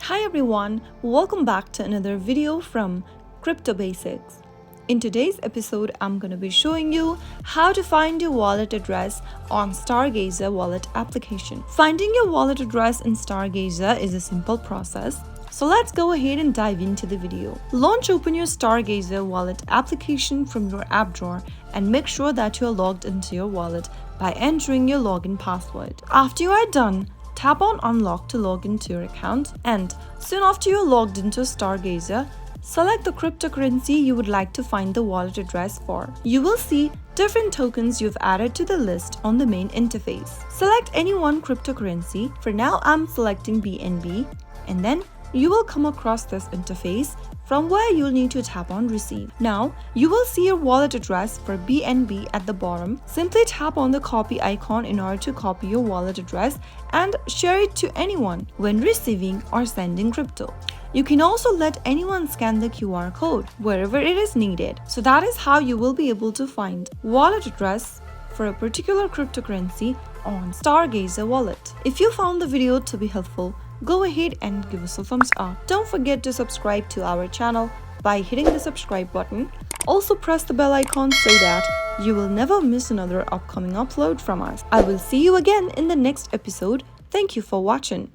Hi everyone, welcome back to another video from Crypto Basics. In today's episode, I'm going to be showing you how to find your wallet address on Stargazer Wallet application. Finding your wallet address in Stargazer is a simple process. So let's go ahead and dive into the video. Launch open your Stargazer Wallet application from your app drawer and make sure that you are logged into your wallet by entering your login password. After you are done, tap on Unlock to log into your account, and soon after you're logged into Stargazer, select the cryptocurrency you would like to find the wallet address for. You will see different tokens you've added to the list on the main interface. Select any one cryptocurrency. For now, I'm selecting BNB, and then you will come across this interface from where you'll need to tap on Receive. Now, you will see your wallet address for BNB at the bottom. Simply tap on the copy icon in order to copy your wallet address and share it to anyone when receiving or sending crypto. You can also let anyone scan the QR code wherever it is needed. So that is how you will be able to find wallet address for a particular cryptocurrency on Stargazer Wallet. If you found the video to be helpful, go ahead and give us a thumbs up. Don't forget to subscribe to our channel by hitting the subscribe button. Also press the bell icon so that you will never miss another upcoming upload from us. I will see you again in the next episode. Thank you for watching.